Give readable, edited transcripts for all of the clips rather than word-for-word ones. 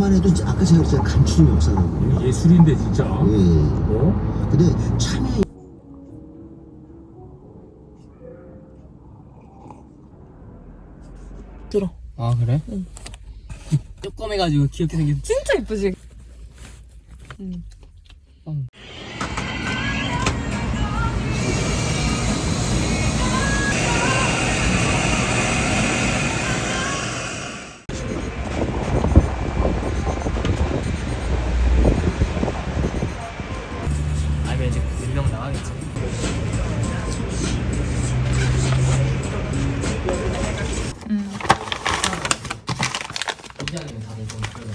만 해도 아까 제가 그랬잖아요. 간추린 역사거든요. 예술인데 진짜. 예. 어? 근데 참여 들어. 아 그래? 응. 조그매가지고 귀엽게 생겼. 진짜 예쁘지? 응. 아니면 이제 분명 나가겠지. 이장이면 다들 좀 그러네.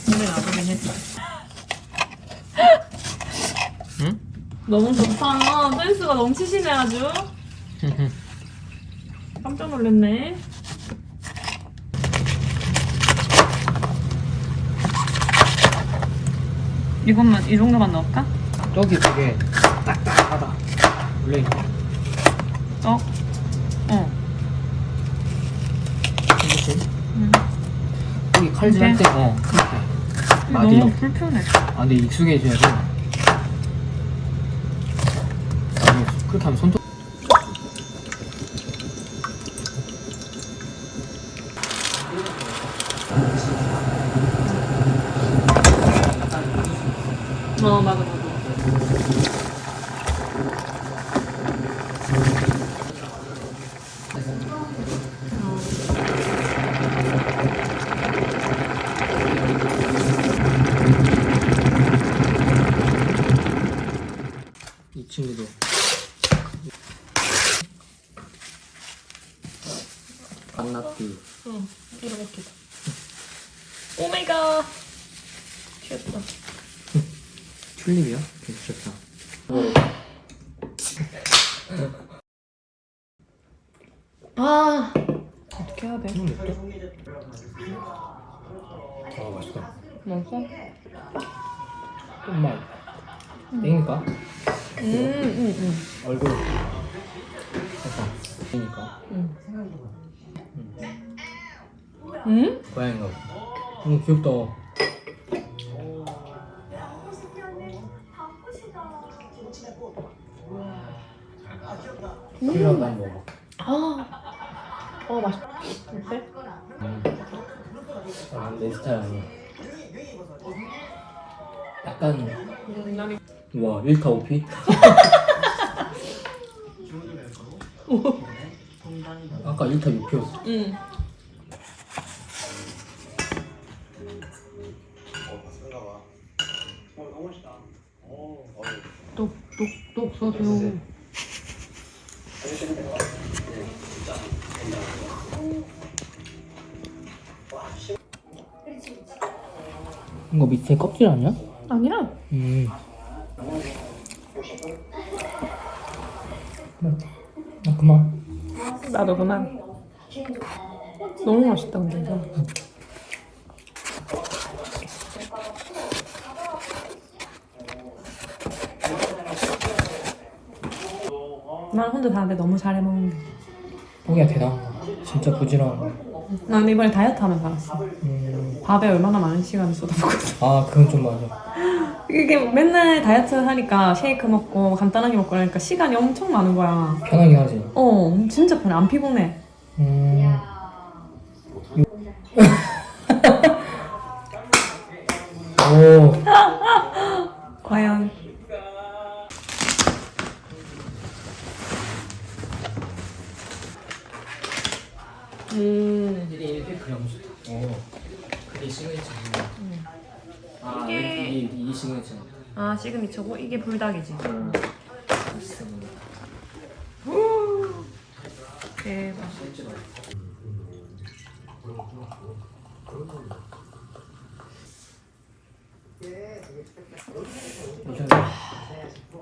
근데 나쁘긴 했어. 응? 너무 좋다. 센스가 넘치시네 아주. 깜짝 놀랐네. 이것만 이 정도만 넣을까? 떡이 되게 딱딱하다. 원래 떡? 어. 이렇게 응. 떡이 칼질할 때 그렇게. 너무 마디로. 불편해. 아 근데 익숙해져야 돼. 아니 그렇게 하면 손톱. 맞아. 이 친구도 안나띠. 응, 이렇게. 오메가. 귀엽다. 튤립이야? 괜찮다. 아, 어떻게 해야 돼? 아 맛있다. 맛있어? 좀만 땡길까? 얼굴 약간 땡기니까 응? 고양이가 귀엽다. 이런 거 한번 먹어. 맛있다. 어때? 아, 내 스타일 아니야. 약간 나는 와 1타 5피? 아까 1타 6피였어. 응. 똑 써줘. 이거 밑에 껍질 아니야? 아니야. 아 그만. 나도 그만. 너무 맛있다 근데 이거. 난 혼자 사는데 너무 잘해 먹는데. 똥이야 대단한 거. 진짜 부지런한 거. 난 이번에 다이어트 하면서 알았어. 밥에 얼마나 많은 시간을 쏟아붓거든. 아 그건 좀 맞아. 이게 맨날 다이어트 하니까 쉐이크 먹고 간단하게 먹고 그러니까 시간이 엄청 많은 거야. 편하게 하지. 진짜 편해. 안 피곤해. 오. 과연. 이렇게 그냥 좋다. 그게 시그니처. 아 이게 시그니처. 아 시그니처고 이게 불닭이지. 대박.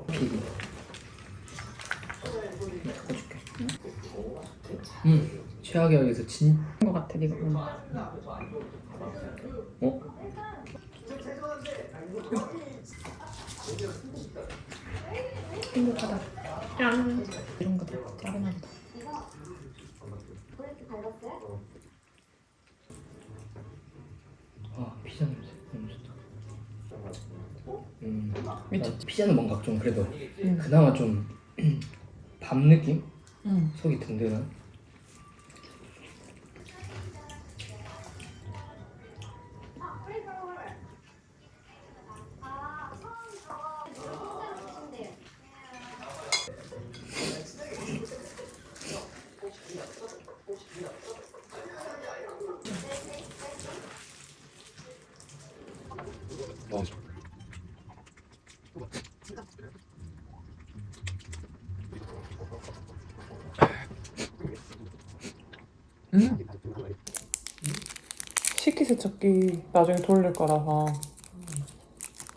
피디. 바꿔줄게. 최악의 역에서 진. 것 같아 네가 보면. 어? 행복하다. 짠. 이런 거다. 짜증나다. 피자 냄새 너무 좋다. 미쳤지? 피자는 뭔가 좀 그래도 그나마 좀 밥 느낌? 속이 든든한. 식기세척기 나중에 돌릴 거라서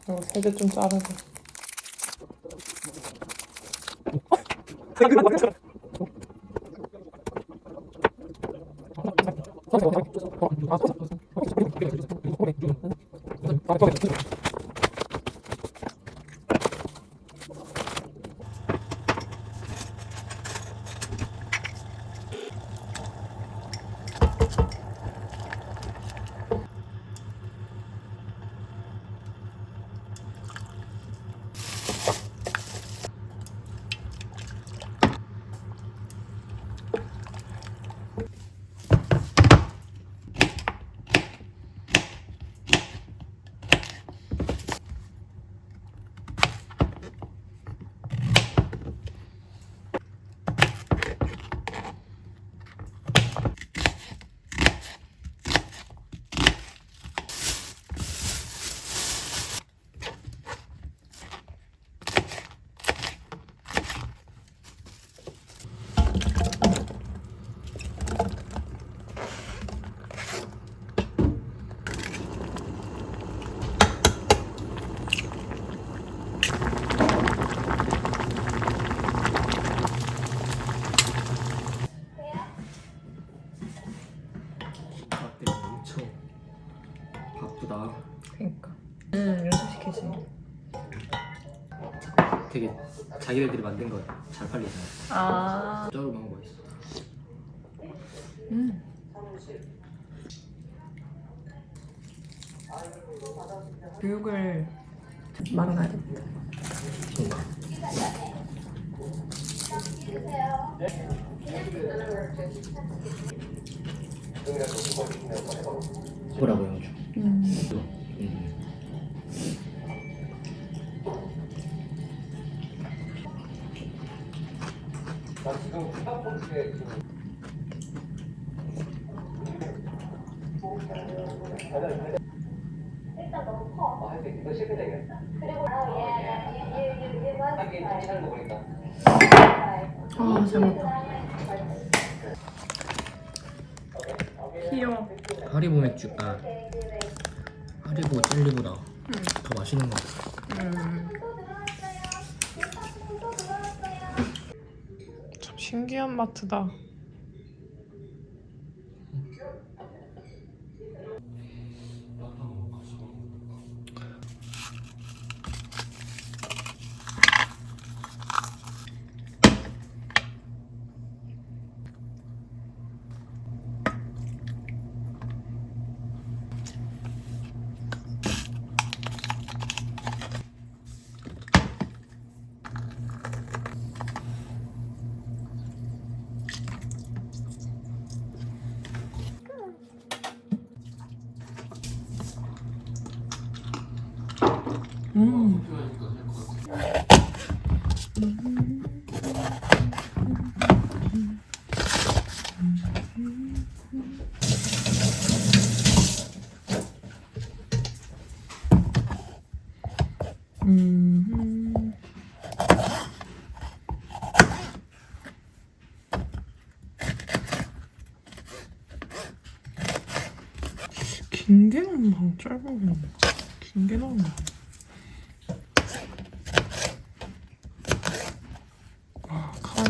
이거 세제 좀 자르고. 밥때 엄청 바쁘다. 그니까. 연습시키지. 되게 자기들끼리 만든 거 잘 팔리잖아. 아. 쩌로 먹은 거 있어. 교육을 만나야겠다. 뭐라고 영주? 아, 잘 먹다. 귀여워. 하리보 맥주 하리보 젤리보다 더 맛있는 거 같아. 참 신기한 마트다. 긴 게 나오나 짧은 게 나오나? 긴 게 나오나? 와, 칼.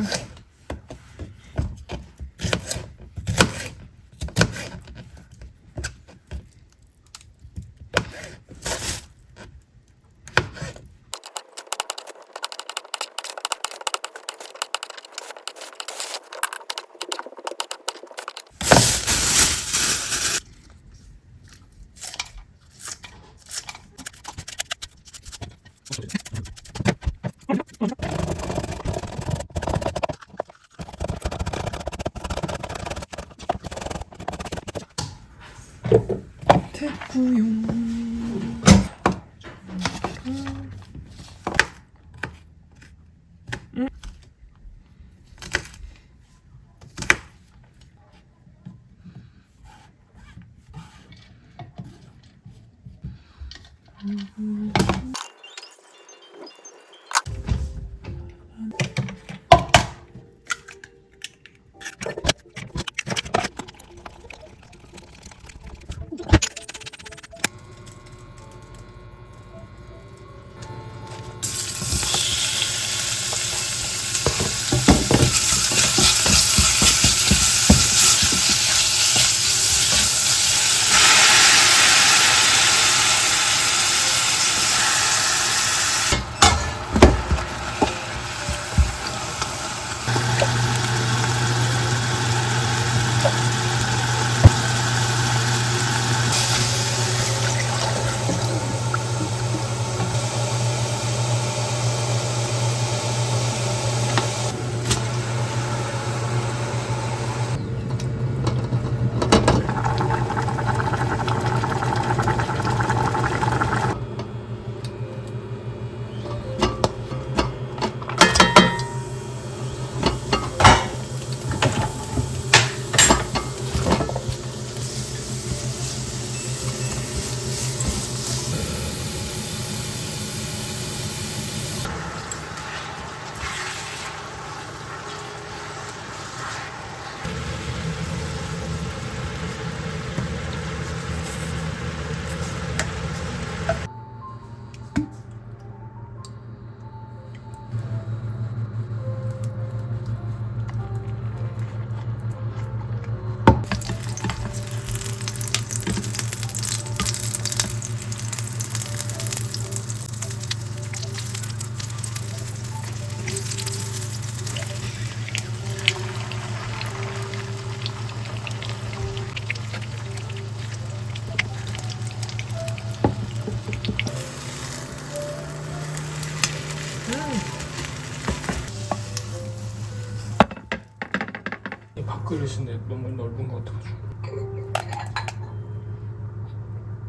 이 밥그릇인데 너무 넓은 것 같아가지고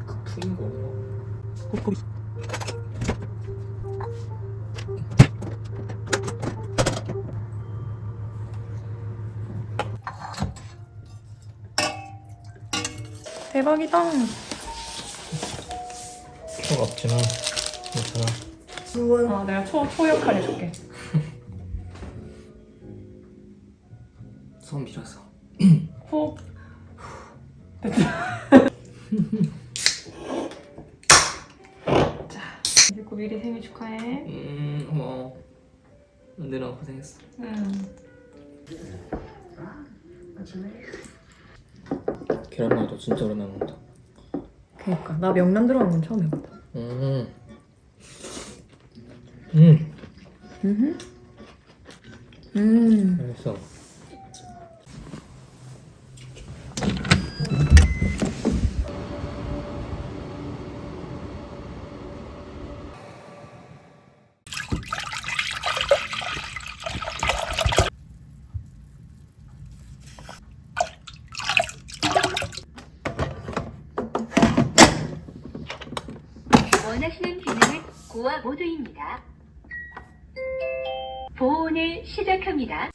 그 푸는 거구나. 대박이다. 필요가 없지만 괜찮아. 내가 초 역할 해줄게. 소음이라서. 호. 됐다. 자, 29mm 생일 축하해. 고마워. 내랑 고생했어. 계란말이도 진짜 오랜만에 먹는다. 그니까 나 명란 들어간 건 처음 해본다. 맛있어. 원하시는 기능은 고와 모드입니다. 보온을 시작합니다.